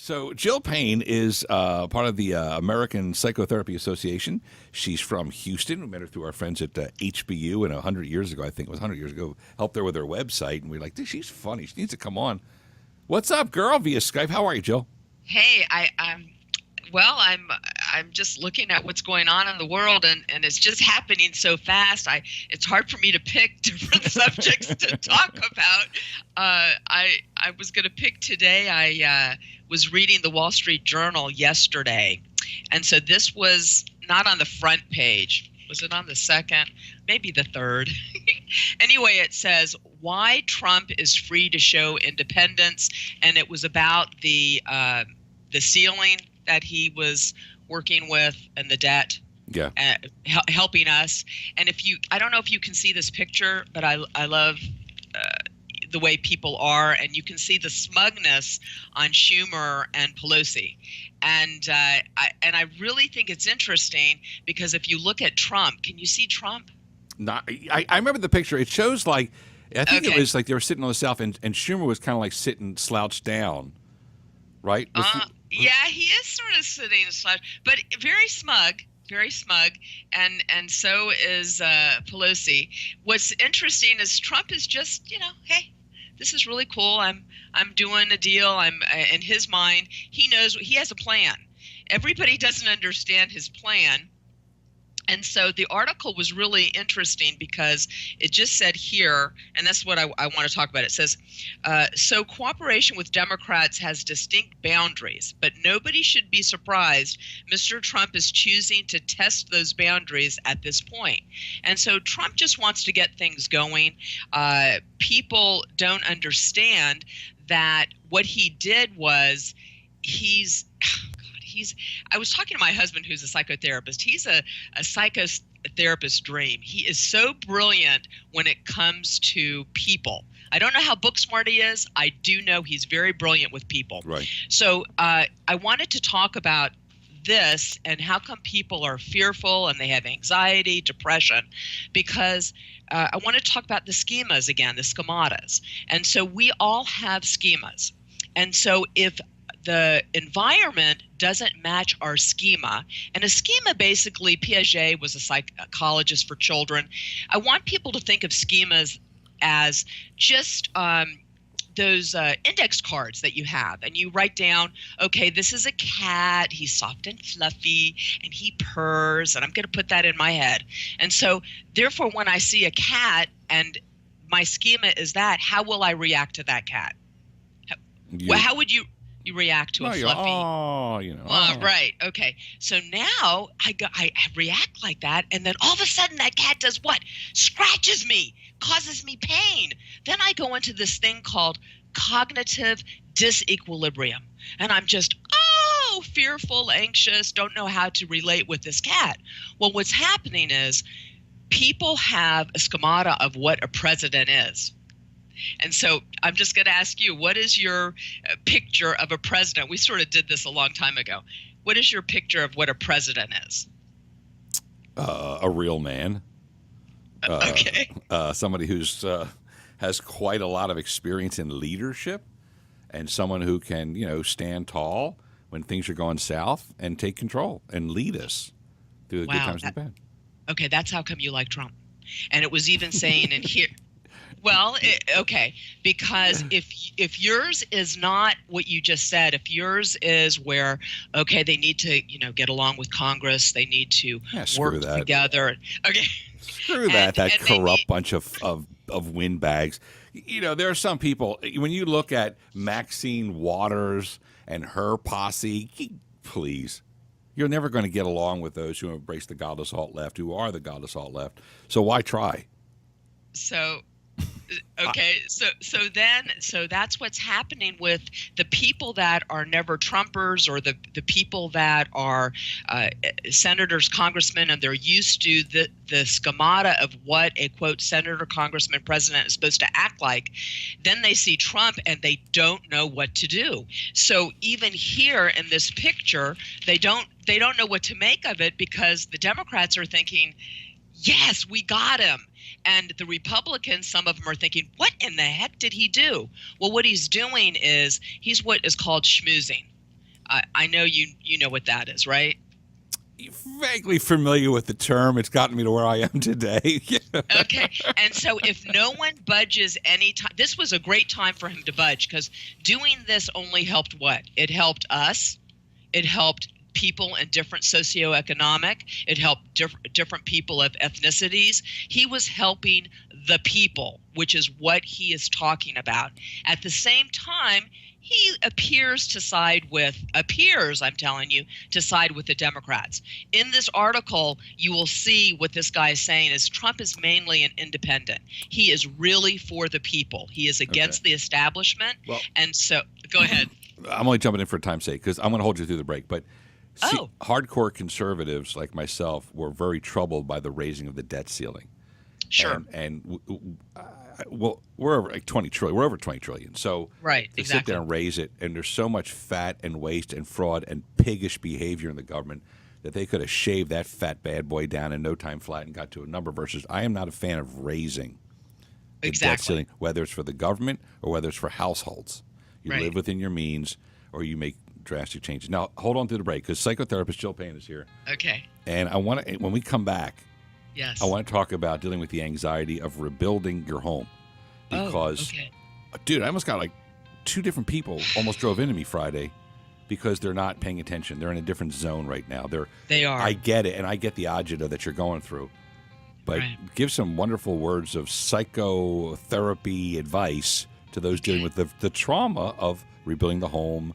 So Jill Payne is part of the American Psychotherapy Association. She's from Houston. We met her through our friends at HBU, and 100 years ago, I think it was 100 years ago, helped her with her website. And we were like, she's funny. She needs to come on. What's up, girl, via Skype? How are you, Jill? Hey, I'm just looking at what's going on in the world, and it's just happening so fast. It's hard for me to pick different subjects to talk about. I was going to pick today. I was reading the Wall Street Journal yesterday, and so this was not on the front page. Was it on the second? Maybe the third. Anyway, it says why Trump is free to show independence, and it was about the ceiling that he was working with and the debt, helping us. And I don't know if you can see this picture, but I love the way people are, and you can see the smugness on Schumer and Pelosi. And I really think it's interesting because if you look at Trump, can you see Trump? I remember the picture. It shows like, I think it was like they were sitting on the south, and Schumer was kind of like sitting slouched down, right? Yeah, he is sort of sitting slouched, but very smug, and so is Pelosi. What's interesting is Trump is just, hey, this is really cool. I'm doing a deal. I'm in his mind, he knows he has a plan. Everybody doesn't understand his plan. And so the article was really interesting because it just said here, and that's what I want to talk about. It says, so cooperation with Democrats has distinct boundaries, but nobody should be surprised Mr. Trump is choosing to test those boundaries at this point. And so Trump just wants to get things going. People don't understand that what he did was I was talking to my husband, who's a psychotherapist. He's a psychotherapist dream. He is so brilliant when it comes to people. I don't know how book smart he is. I do know he's very brilliant with people. Right. So I wanted to talk about this and how come people are fearful and they have anxiety, depression, because I want to talk about the schemas again, the schematas. And so we all have schemas. And so if the environment doesn't match our schema. And a schema, basically, Piaget was a psychologist for children. I want people to think of schemas as just those index cards that you have. And you write down, okay, this is a cat. He's soft and fluffy, and he purrs, and I'm going to put that in my head. And so, therefore, when I see a cat and my schema is that, how will I react to that cat? How would you react to a fluffy? Right. Okay. So now I react like that, and then all of a sudden that cat does what? Scratches me, causes me pain. Then I go into this thing called cognitive disequilibrium, and I'm just fearful, anxious, don't know how to relate with this cat. Well, what's happening is people have a schemata of what a president is. And so I'm just going to ask you, what is your picture of a president? We sort of did this a long time ago. What is your picture of what a president is? A real man. Okay. Somebody who's has quite a lot of experience in leadership, and someone who can, stand tall when things are going south and take control and lead us through the good times and the bad. Okay, that's how come you like Trump. And it was even saying in here. Well, okay, because if yours is not what you just said, if yours is where, okay, they need to, get along with Congress, they need to work together. Okay. Screw that corrupt bunch of windbags. There are some people, when you look at Maxine Waters and her posse, please, you're never going to get along with those who embrace the godless alt left, who are the godless alt left. So why try? So... Okay, so that's what's happening with the people that are never Trumpers, or the people that are senators, congressmen, and they're used to the schemata of what a, quote, senator, congressman, president is supposed to act like. Then they see Trump and they don't know what to do. So even here in this picture, they don't know what to make of it, because the Democrats are thinking, yes, we got him. And the Republicans, some of them are thinking, what in the heck did he do? Well, what he's doing is he's what is called schmoozing. I know you know what that is, right? Vaguely familiar with the term. It's gotten me to where I am today. Okay. And so if no one budges any time, this was a great time for him to budge, because doing this only helped what? It helped us. It helped people in different socioeconomic. It helped different people of ethnicities. He was helping the people, which is what he is talking about. At the same time, he appears, I'm telling you, to side with the Democrats. In this article, you will see what this guy is saying is Trump is mainly an independent. He is really for the people. He is against the establishment. Well, and so, go ahead. I'm only jumping in for time's sake because I'm going to hold you through the break. But hardcore conservatives like myself were very troubled by the raising of the debt ceiling. Sure. Well, we're over like 20 trillion. We're over 20 trillion. So to sit there and raise it, and there's so much fat and waste and fraud and piggish behavior in the government that they could have shaved that fat bad boy down in no time flat and got to a number versus I am not a fan of raising the debt ceiling, whether it's for the government or whether it's for households. You live within your means or you make drastic changes. Now, hold on through the break because psychotherapist Jill Payne is here. Okay. And I want to, when we come back, yes, I want to talk about dealing with the anxiety of rebuilding your home. Because, dude, I almost got like 2 different people almost drove into me Friday because they're not paying attention. They're in a different zone right now. They are. I get it, and I get the agita that you're going through. But give some wonderful words of psychotherapy advice to those dealing with the trauma of rebuilding the home,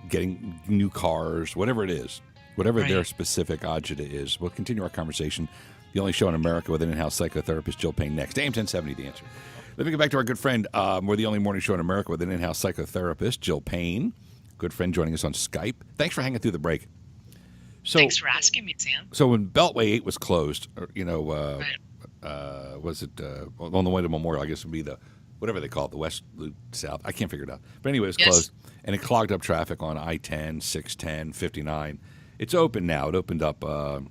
getting new cars, whatever it is, whatever their specific agita is. We'll continue our conversation. The only show in America with an in-house psychotherapist, Jill Payne, next. AM 1070, The Answer. Let me get back to our good friend. We're the only morning show in America with an in-house psychotherapist, Jill Payne. Good friend joining us on Skype. Thanks for hanging through the break. So, thanks for asking me, Sam. So when Beltway 8 was closed, was it on the way to Memorial? I guess it would be the, whatever they call it, the west, the south. I can't figure it out. But anyway, it was closed, and it clogged up traffic on I-10, 610, 59. It's open now. It opened up, I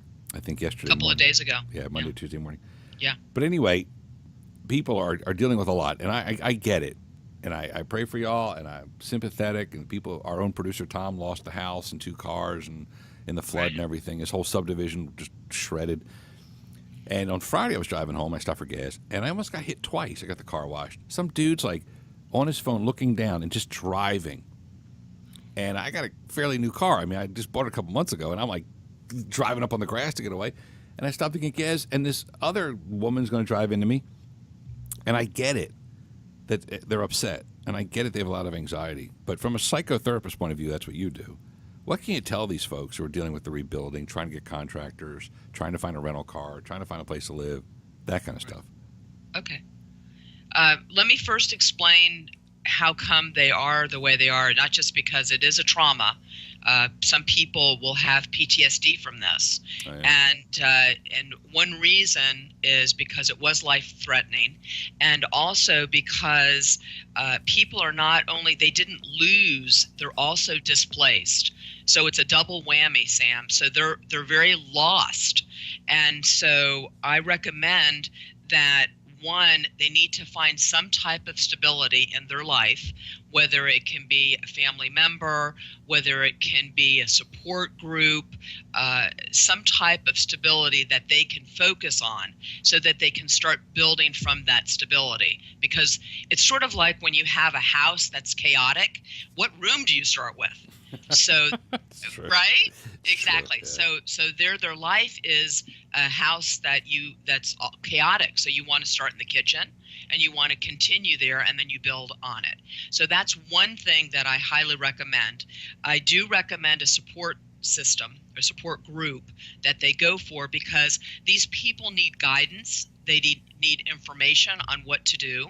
think, yesterday A couple of days ago. Yeah, Monday, Tuesday morning. Yeah. But anyway, people are dealing with a lot, and I get it. And I pray for y'all, and I'm sympathetic. And people, our own producer Tom lost the house and 2 cars and in the flood and everything. His whole subdivision just shredded. And on Friday, I was driving home. I stopped for gas, and I almost got hit twice. I got the car washed. Some dude's like on his phone looking down and just driving. And I got a fairly new car. I mean, I just bought it a couple months ago, and I'm like driving up on the grass to get away. And I stopped to get gas, and this other woman's going to drive into me. And I get it that they're upset, and I get it they have a lot of anxiety. But from a psychotherapist point of view, that's what you do. What can you tell these folks who are dealing with the rebuilding, trying to get contractors, trying to find a rental car, trying to find a place to live, that kind of stuff? Okay. Let me first explain how come they are the way they are, not just because it is a trauma. Some people will have PTSD from this. Oh, yeah. And one reason is because it was life-threatening, and also because people are not only, they didn't lose, they're also displaced. So it's a double whammy, Sam. So they're very lost. And so I recommend that, one, they need to find some type of stability in their life, whether it can be a family member, whether it can be a support group, some type of stability that they can focus on so that they can start building from that stability. Because it's sort of like when you have a house that's chaotic, what room do you start with? So, right? Exactly. True, yeah. So their life is a house that's chaotic. So you want to start in the kitchen and you want to continue there, and then you build on it. So that's one thing that I highly recommend. I do recommend a support system, a support group that they go for, because these people need guidance. They need information on what to do.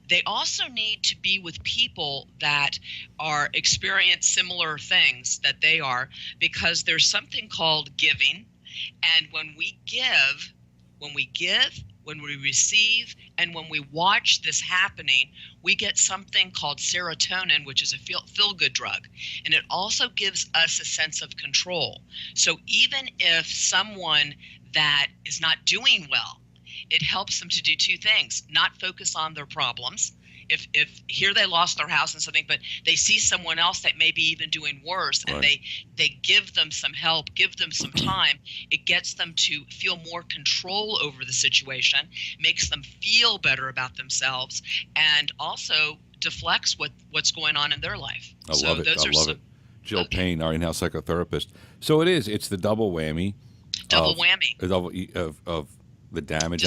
They also need to be with people that are experience similar things that they are, because there's something called giving. And when we give, when we receive, and when we watch this happening, we get something called serotonin, which is a feel-good drug. And it also gives us a sense of control. So even if someone that is not doing well, it helps them to do 2 things: not focus on their problems if here they lost their house and something, but they see someone else that may be even doing worse, and they give them some help, give them some time, it gets them to feel more control over the situation, makes them feel better about themselves, and also deflects what's going on in their life. I love it. Jill Payne, our in-house psychotherapist. So it's the double whammy. Double whammy. Of the damage,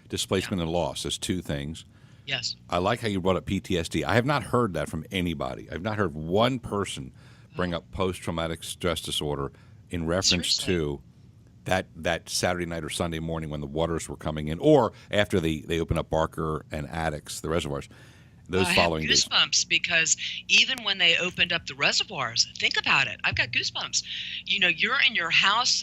displacement and loss. There's two things. Yes. I like how you brought up PTSD. I have not heard that from anybody. I've not heard one person bring up post-traumatic stress disorder in reference to that Saturday night or Sunday morning when the waters were coming in, or after they opened up Barker and Addicts, the reservoirs. Those following days. I have goosebumps because even when they opened up the reservoirs, think about it. I've got goosebumps. You're in your house.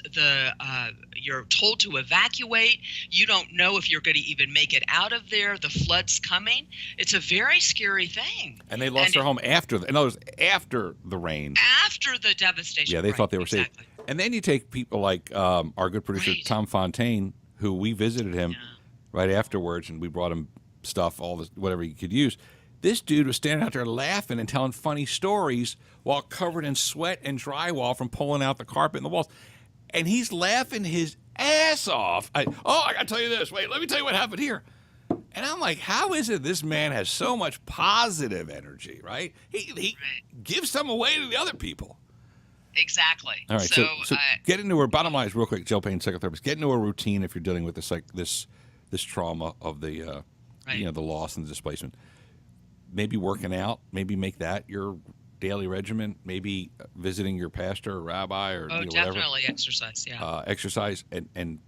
You're told to evacuate. You don't know if you're going to even make it out of there. The flood's coming. It's a very scary thing. And they lost their home after the rain. After the devastation. Yeah, they thought they were safe. And then you take people like our good producer Tom Fontaine, who we visited him right afterwards, and we brought him stuff, all this, whatever you could use. This dude was standing out there laughing and telling funny stories while covered in sweat and drywall from pulling out the carpet and the walls. And he's laughing his ass off. I got to tell you this. Wait, let me tell you what happened here. And I'm like, how is it this man has so much positive energy, right? He gives some away to the other people. Exactly. All right, so get into her, bottom line is real quick, Jill Payne, psychotherapist, get into a routine if you're dealing with this trauma of the the loss and the displacement. Maybe working out, maybe make that your daily regimen, maybe visiting your pastor or rabbi or whatever. Definitely exercise, yeah. Exercise and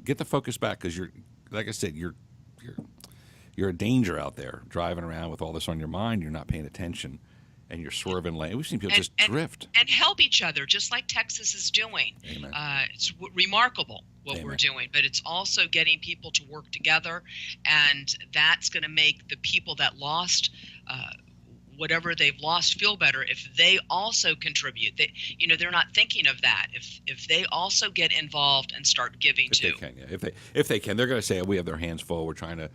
get the focus back, because you're, like I said, you're a danger out there driving around with all this on your mind. You're not paying attention. And you're swerving lane. We've seen people just drift. And help each other, just like Texas is doing. Amen. It's remarkable what we're doing, but it's also getting people to work together, and that's going to make the people that lost whatever they've lost feel better if they also contribute. They're not thinking of that. If they also get involved and start giving too. If they can, they're going to say, we have their hands full. We're trying to,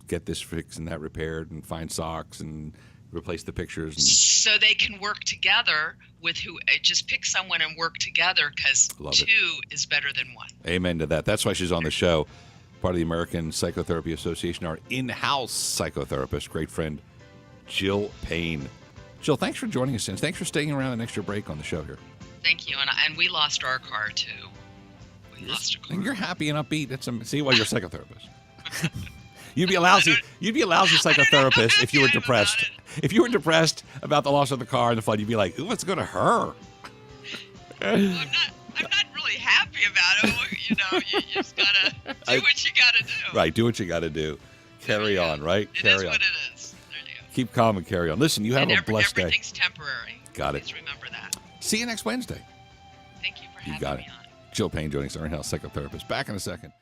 get this fixed and that repaired and find socks and replace the pictures. So they can work together with just pick someone and work together, because two is better than one. Amen to that. That's why she's on the show. Part of the American Psychotherapy Association, our in-house psychotherapist, great friend, Jill Payne. Jill, thanks for joining us, and thanks for staying around an extra break on the show here. Thank you. And we lost our car, too. Lost a car. And you're happy and upbeat. See why you're a psychotherapist. You'd be a lousy psychotherapist if you were depressed. If you were depressed about the loss of the car and the flood, you'd be like, "Ooh, let's go to her." I'm not really happy about it. You just gotta do what you gotta do. Right, do what you gotta do. Carry on, right? Carry on. What it is. There you go. Keep calm and carry on. Listen, you have a blessed day. Everything's temporary. Got it. Please remember that. See you next Wednesday. Thank you for having me on. Jill Payne joining us, our in-house psychotherapist. Back in a second.